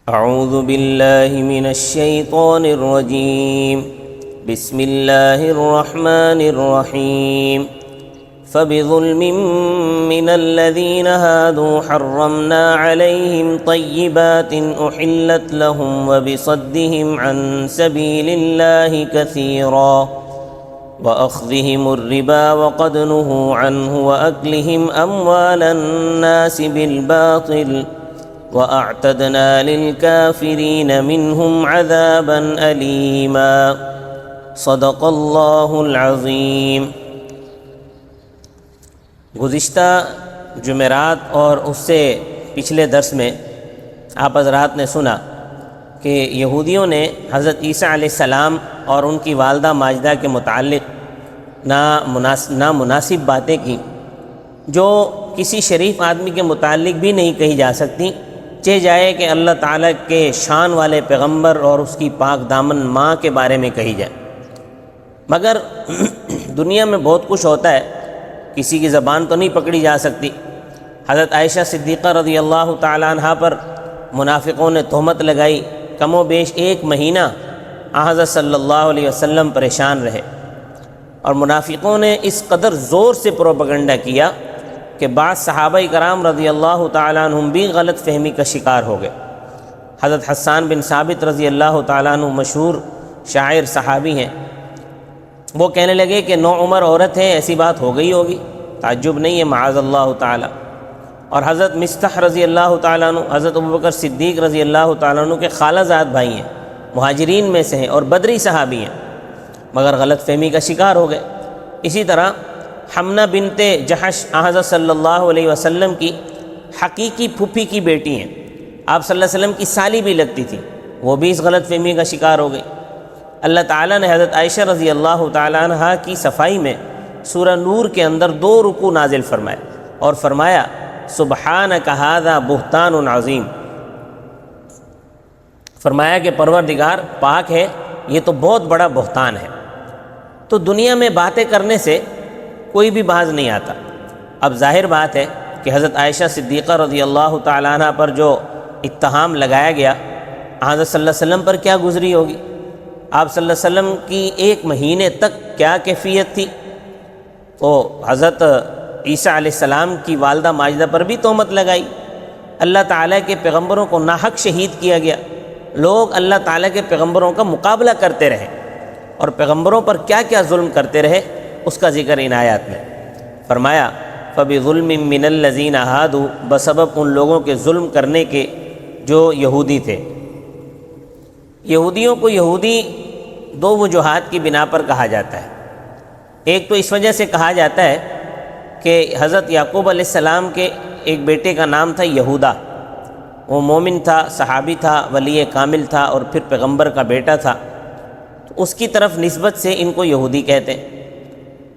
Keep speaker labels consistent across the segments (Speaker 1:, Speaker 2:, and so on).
Speaker 1: اعوذ باللہ من الشیطان الرجیم بسم اللہ الرحمن الرحیم فبظلم من الذین هادوا حرمنا علیہم طیبات احلت لهم وبصدهم عن سبیل اللہ کثیرا وأخذهم الربا وقد نهوا عنه وأكلهم أموال الناس بالباطل وأعتدنا للكافرين منهم عذابا أليما صدق الله العظیم۔ گزشتہ جمعرات اور اس سے پچھلے درس میں آپ حضرات نے سنا کہ یہودیوں نے حضرت عیسیٰ علیہ السلام اور ان کی والدہ ماجدہ کے متعلق نامناسب باتیں کی جو کسی شریف آدمی کے متعلق بھی نہیں کہی جا سکتی، چہ جائے کہ اللہ تعالیٰ کے شان والے پیغمبر اور اس کی پاک دامن ماں کے بارے میں کہی جائے۔ مگر دنیا میں بہت کچھ ہوتا ہے، کسی کی زبان تو نہیں پکڑی جا سکتی۔ حضرت عائشہ صدیقہ رضی اللہ تعالیٰ عنہا پر منافقوں نے تہمت لگائی، کم و بیش 1 مہینہ حضرت صلی اللہ علیہ وسلم پریشان رہے، اور منافقوں نے اس قدر زور سے پروپیگنڈا کیا کہ بعض صحابہ کرام رضی اللہ تعالیٰ عنہم بھی غلط فہمی کا شکار ہو گئے۔ حضرت حسان بن ثابت رضی اللہ تعالیٰ عنہ مشہور شاعر صحابی ہیں، وہ کہنے لگے کہ نوعمر عورت ہے، ایسی بات ہو گئی ہوگی، تعجب نہیں ہے معاذ اللہ تعالیٰ۔ اور حضرت مستح رضی اللہ تعالیٰ عنہ حضرت ابوبکر صدیق رضی اللہ تعالیٰ عنہ کے خالہ زاد بھائی ہیں، مہاجرین میں سے ہیں اور بدری صحابی ہیں، مگر غلط فہمی کا شکار ہو گئے۔ اسی طرح حمنہ بنت جحش حضرت صلی اللہ علیہ وسلم کی حقیقی پھوپھی کی بیٹی ہیں، آپ صلی اللہ علیہ وسلم کی سالی بھی لگتی تھی، وہ بھی اس غلط فہمی کا شکار ہو گئی۔ اللہ تعالیٰ نے حضرت عائشہ رضی اللہ تعالیٰ عنہا کی صفائی میں سورہ نور کے اندر 2 رکوع نازل فرمائے اور فرمایا سبحانک ھذا بہتان عظیم، فرمایا کہ پروردگار پاک ہے، یہ تو بہت بڑا بہتان ہے۔ تو دنیا میں باتیں کرنے سے کوئی بھی باز نہیں آتا۔ اب ظاہر بات ہے کہ حضرت عائشہ صدیقہ رضی اللہ تعالیٰ عنہ پر جو اتہام لگایا گیا، حضرت صلی اللہ علیہ وسلم پر کیا گزری ہوگی، آپ صلی اللہ علیہ وسلم کی 1 مہینے تک کیا کیفیت تھی۔ تو حضرت عیسیٰ علیہ السلام کی والدہ ماجدہ پر بھی تہمت لگائی، اللہ تعالیٰ کے پیغمبروں کو ناحق شہید کیا گیا، لوگ اللہ تعالیٰ کے پیغمبروں کا مقابلہ کرتے رہے اور پیغمبروں پر کیا کیا ظلم کرتے رہے، اس کا ذکر ان آیات میں فرمایا فَبِظُلْمٍ مِّنَ الَّذِينَ هَادُوا، بسبب ان لوگوں کے ظلم کرنے کے جو یہودی تھے۔ یہودیوں کو یہودی 2 وجوہات کی بنا پر کہا جاتا ہے۔ ایک تو اس وجہ سے کہا جاتا ہے کہ حضرت یعقوب علیہ السلام کے ایک بیٹے کا نام تھا یہودا، وہ مومن تھا، صحابی تھا، ولی کامل تھا اور پھر پیغمبر کا بیٹا تھا، تو اس کی طرف نسبت سے ان کو یہودی کہتے ہیں۔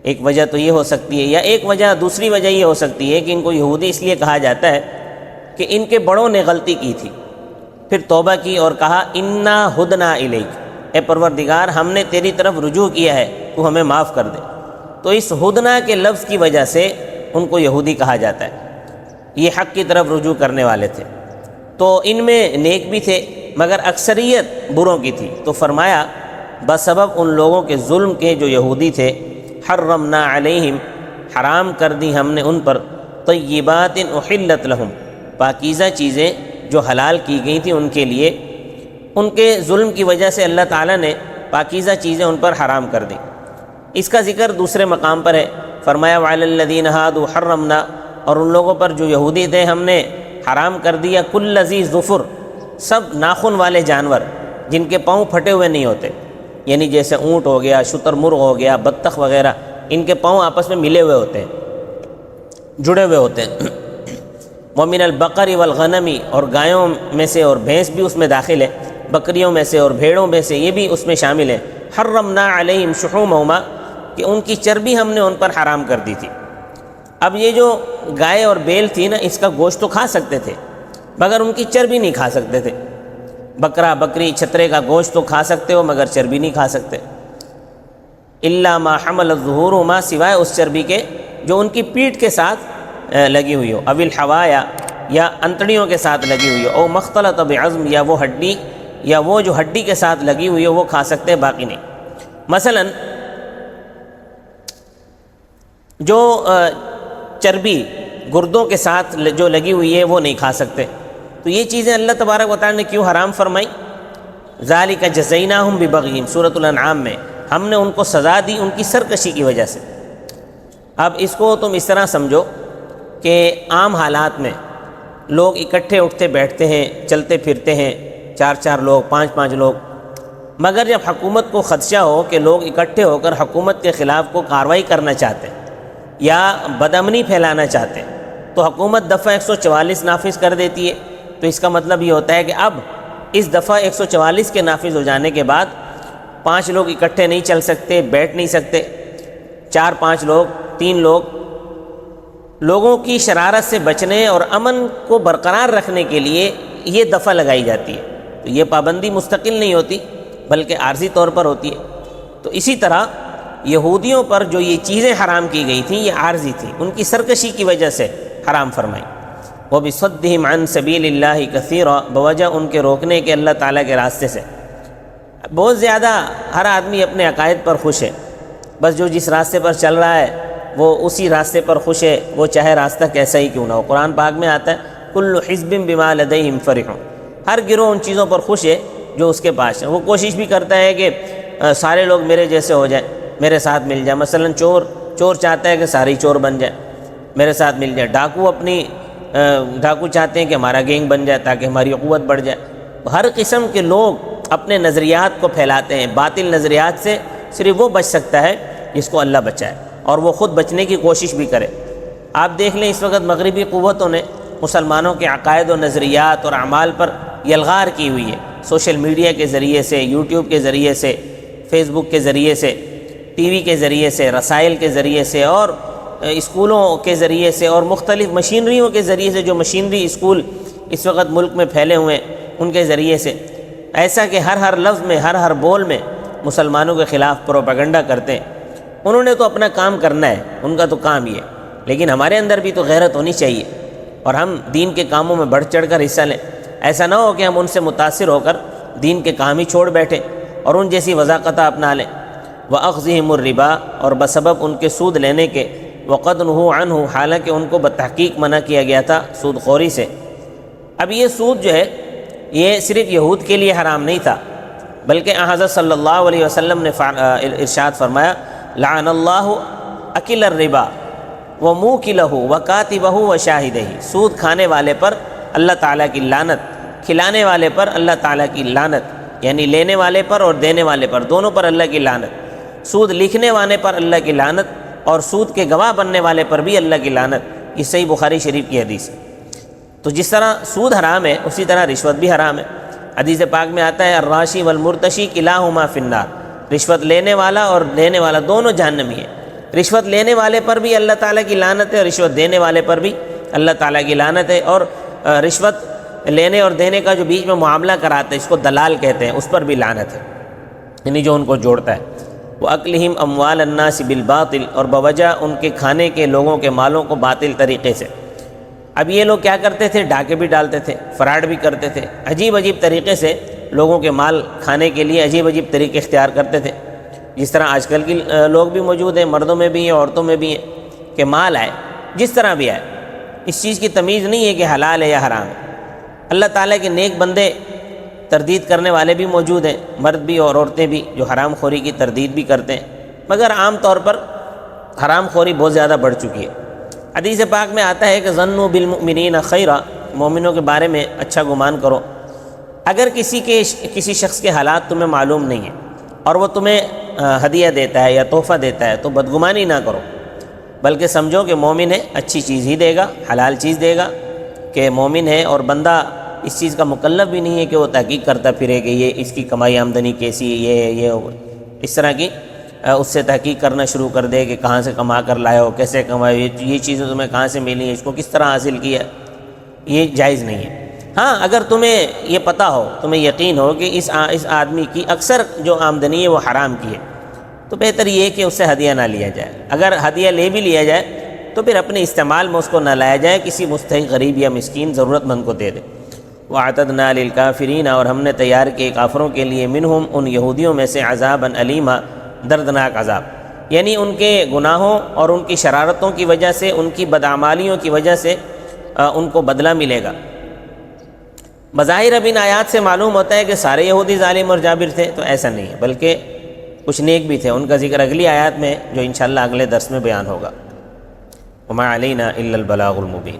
Speaker 1: ایک وجہ تو یہ ہو سکتی ہے، یا ایک وجہ دوسری وجہ یہ ہو سکتی ہے کہ ان کو یہودی اس لیے کہا جاتا ہے کہ ان کے بڑوں نے غلطی کی تھی، پھر توبہ کی اور کہا انا ہدنا الیک، اے پروردگار ہم نے تیری طرف رجوع کیا ہے، تو ہمیں معاف کر دے۔ تو اس ہدنا کے لفظ کی وجہ سے ان کو یہودی کہا جاتا ہے، یہ حق کی طرف رجوع کرنے والے تھے۔ تو ان میں نیک بھی تھے مگر اکثریت بروں کی تھی، تو فرمایا بسبب ان لوگوں کے ظلم کے جو یہودی تھے، حرمنا علیہم، حرام کر دی ہم نے ان پر، طیبات احلت لہم، پاکیزہ چیزیں جو حلال کی گئی تھیں ان کے لیے، ان کے ظلم کی وجہ سے اللہ تعالیٰ نے پاکیزہ چیزیں ان پر حرام کر دیں۔ اس کا ذکر دوسرے مقام پر ہے، فرمایا وعلی الذین ہادوا حرمنا، اور ان لوگوں پر جو یہودی تھے ہم نے حرام کر دیا کل ذی ظفر، سب ناخن والے جانور جن کے پاؤں پھٹے ہوئے نہیں ہوتے، یعنی جیسے اونٹ ہو گیا، شتر مرغ ہو گیا، بطخ وغیرہ، ان کے پاؤں آپس میں ملے ہوئے ہوتے ہیں، جڑے ہوئے ہوتے ہیں۔ ومن البقر والغنم، اور گایوں میں سے اور بھینس بھی اس میں داخل ہے، بکریوں میں سے اور بھیڑوں میں سے یہ بھی اس میں شامل ہے۔ حرمنا علیہم شحومہما، کہ ان کی چربی ہم نے ان پر حرام کر دی تھی۔ اب یہ جو گائے اور بیل تھی نا، اس کا گوشت تو کھا سکتے تھے مگر ان کی چربی نہیں کھا سکتے تھے۔ بکرا، بکری، چھترے کا گوشت تو کھا سکتے ہو مگر چربی نہیں کھا سکتے۔ الا ما حمل ظہورہما، سوائے اس چربی کے جو ان کی پیٹھ کے ساتھ لگی ہوئی ہو، اوی الحوایا، یا انتڑیوں کے ساتھ لگی ہوئی ہو، او مختلط بعظم، یا وہ ہڈی یا وہ جو ہڈی کے ساتھ لگی ہوئی ہو وہ کھا سکتے ہیں، باقی نہیں۔ مثلا جو چربی گردوں کے ساتھ جو لگی ہوئی ہے وہ نہیں کھا سکتے۔ تو یہ چیزیں اللہ تبارک و تعالیٰ نے کیوں حرام فرمائی؟ ذالک جزیناہم ببغیہم، سورۃ الانعام میں ہم نے ان کو سزا دی ان کی سرکشی کی وجہ سے۔ اب اس کو تم اس طرح سمجھو کہ عام حالات میں لوگ اکٹھے اٹھتے بیٹھتے ہیں، چلتے پھرتے ہیں، 4 لوگ، 5 لوگ، مگر جب حکومت کو خدشہ ہو کہ لوگ اکٹھے ہو کر حکومت کے خلاف کو کارروائی کرنا چاہتے ہیں یا بدامنی پھیلانا چاہتے ہیں تو حکومت دفعہ 144 نافذ کر دیتی ہے۔ تو اس کا مطلب یہ ہوتا ہے کہ اب اس دفعہ 144 کے نافذ ہو جانے کے بعد 5 لوگ اکٹھے نہیں چل سکتے، بیٹھ نہیں سکتے، 4-5 لوگ، 3 لوگ۔ لوگوں کی شرارت سے بچنے اور امن کو برقرار رکھنے کے لیے یہ دفعہ لگائی جاتی ہے۔ تو یہ پابندی مستقل نہیں ہوتی بلکہ عارضی طور پر ہوتی ہے۔ تو اسی طرح یہودیوں پر جو یہ چیزیں حرام کی گئی تھیں یہ عارضی تھیں، ان کی سرکشی کی وجہ سے حرام فرمائی۔ وَبِصَدِّهِمْ عَنْ سَبِيلِ اللَّهِ كَثِيرًا، بوجہ ان کے روکنے کے اللہ تعالیٰ کے راستے سے۔ بہت زیادہ ہر آدمی اپنے عقائد پر خوش ہے، بس جو جس راستے پر چل رہا ہے وہ اسی راستے پر خوش ہے، وہ چاہے راستہ کیسا ہی کیوں نہ ہو۔ قرآن پاک میں آتا ہے كُلُّ حِزْبٍ بِمَا لَدَيْهِمْ فَرِحُونَ، ہر گروہ ان چیزوں پر خوش ہے جو اس کے پاس ہے۔ وہ کوشش بھی کرتا ہے کہ سارے لوگ میرے جیسے ہو جائیں، میرے ساتھ مل جائیں۔ مثلا چور چاہتا ہے کہ سارے چور بن جائیں، میرے ساتھ مل جائیں۔ ڈاکو چاہتے ہیں کہ ہمارا گینگ بن جائے تاکہ ہماری قوت بڑھ جائے۔ ہر قسم کے لوگ اپنے نظریات کو پھیلاتے ہیں۔ باطل نظریات سے صرف وہ بچ سکتا ہے جس کو اللہ بچائے اور وہ خود بچنے کی کوشش بھی کرے۔ آپ دیکھ لیں اس وقت مغربی قوتوں نے مسلمانوں کے عقائد و نظریات اور اعمال پر یلغار کی ہوئی ہے، سوشل میڈیا کے ذریعے سے، یوٹیوب کے ذریعے سے، فیس بک کے ذریعے سے، ٹی وی کے ذریعے سے، رسائل کے ذریعے سے اور اسکولوں کے ذریعے سے اور مختلف مشینریوں کے ذریعے سے، جو مشینری اسکول اس وقت ملک میں پھیلے ہوئے ہیں ان کے ذریعے سے، ایسا کہ ہر لفظ میں، ہر بول میں مسلمانوں کے خلاف پروپیگنڈا کرتے ہیں۔ انہوں نے تو اپنا کام کرنا ہے، ان کا تو کام یہ ہے، لیکن ہمارے اندر بھی تو غیرت ہونی چاہیے اور ہم دین کے کاموں میں بڑھ چڑھ کر حصہ لیں۔ ایسا نہ ہو کہ ہم ان سے متاثر ہو کر دین کے کام ہی چھوڑ بیٹھیں اور ان جیسی وضاقتہ اپنا لیں۔ وَأَخْذِهِمُ الرِّبَا، اور بسبب ان کے سود لینے کے، وَقَدْ نُهُوا عَنْهُ، حالانکہ ان کو بتحقیق منع کیا گیا تھا سود خوری سے۔ اب یہ سود جو ہے یہ صرف یہود کے لیے حرام نہیں تھا بلکہ حضرت صلی اللہ علیہ وسلم نے ارشاد فرمایا لعن اللہ اکل الربا وموکلہ وکاتبہ وشاہدہ، سود کھانے والے پر اللہ تعالیٰ کی لعنت، کھلانے والے پر اللہ تعالیٰ کی لعنت، یعنی لینے والے پر اور دینے والے پر، دونوں پر اللہ کی لعنت، سود لکھنے والے پر اللہ کی لعنت اور سود کے گواہ بننے والے پر بھی اللہ کی لعنت۔ یہ صحیح بخاری شریف کی حدیث ہے۔ تو جس طرح سود حرام ہے اسی طرح رشوت بھی حرام ہے۔ حدیث پاک میں آتا ہے الراشی والمرتشی کلاہما فی النار، رشوت لینے والا اور دینے والا دونوں جہنمی ہیں۔ رشوت لینے والے پر بھی اللہ تعالیٰ کی لعنت ہے اور رشوت دینے والے پر بھی اللہ تعالیٰ کی لعنت ہے، اور رشوت لینے اور دینے کا جو بیچ میں معاملہ کراتا ہے اس کو دلال کہتے ہیں، اس پر بھی لعنت ہے، یعنی جو ان کو جوڑتا ہے۔ وَأَكْلِهِمْ أَمْوَالَ النَّاسِ بِالْبَاطِلِ، اور بوجہ ان کے کھانے کے لوگوں کے مالوں کو باطل طریقے سے۔ اب یہ لوگ کیا کرتے تھے؟ ڈاکے بھی ڈالتے تھے، فراڈ بھی کرتے تھے، عجیب عجیب طریقے سے لوگوں کے مال کھانے کے لیے عجیب عجیب طریقے اختیار کرتے تھے، جس طرح آج کل کی لوگ بھی موجود ہیں، مردوں میں بھی ہیں، عورتوں میں بھی ہیں، کہ مال آئے جس طرح بھی آئے، اس چیز کی تمیز نہیں ہے کہ حلال ہے یا حرام ہے۔ اللہ تعالیٰ کے نیک بندے تردید کرنے والے بھی موجود ہیں، مرد بھی اور عورتیں بھی، جو حرام خوری کی تردید بھی کرتے ہیں، مگر عام طور پر حرام خوری بہت زیادہ بڑھ چکی ہے۔ حدیث پاک میں آتا ہے کہ ظنوا بالمؤمنین خیرا، مومنوں کے بارے میں اچھا گمان کرو۔ اگر کسی شخص کے حالات تمہیں معلوم نہیں ہیں اور وہ تمہیں ہدیہ دیتا ہے یا تحفہ دیتا ہے تو بدگمانی نہ کرو، بلکہ سمجھو کہ مومن ہے، اچھی چیز ہی دے گا، حلال چیز دے گا، کہ مومن ہے اور بندہ اس چیز کا مکلف بھی نہیں ہے کہ وہ تحقیق کرتا پھرے کہ یہ اس کی کمائی آمدنی کیسی ہے، یہ اس طرح کی اس سے تحقیق کرنا شروع کر دے کہ کہاں سے کما کر لائے ہو، کیسے کمائے، یہ چیزیں تمہیں کہاں سے ملی ہیں، اس کو کس طرح حاصل کیا، یہ جائز نہیں ہے۔ ہاں اگر تمہیں یہ پتہ ہو، تمہیں یقین ہو کہ اس آدمی کی اکثر جو آمدنی ہے وہ حرام کی ہے، تو بہتر یہ ہے کہ اس سے ہدیہ نہ لیا جائے۔ اگر ہدیہ لے بھی لیا جائے تو پھر اپنے استعمال میں اس کو نہ لایا جائے، کسی مستحق غریب یا مسکین ضرورت مند کو دے دے۔ وَأَعْتَدْنَا لِلْكَافِرِينَ، اور ہم نے تیار کیے کافروں کے لیے، منہم ان یہودیوں میں سے، عذابًا علیما، دردناک عذاب، یعنی ان کے گناہوں اور ان کی شرارتوں کی وجہ سے، ان کی بدعمالیوں کی وجہ سے ان کو بدلہ ملے گا۔ بظاہر اب ان آیات سے معلوم ہوتا ہے کہ سارے یہودی ظالم اور جابر تھے، تو ایسا نہیں ہے، بلکہ کچھ نیک بھی تھے، ان کا ذکر اگلی آیات میں جو انشاءاللہ اگلے درس میں بیان ہوگا۔ وما علینا الا البلاغ المبین۔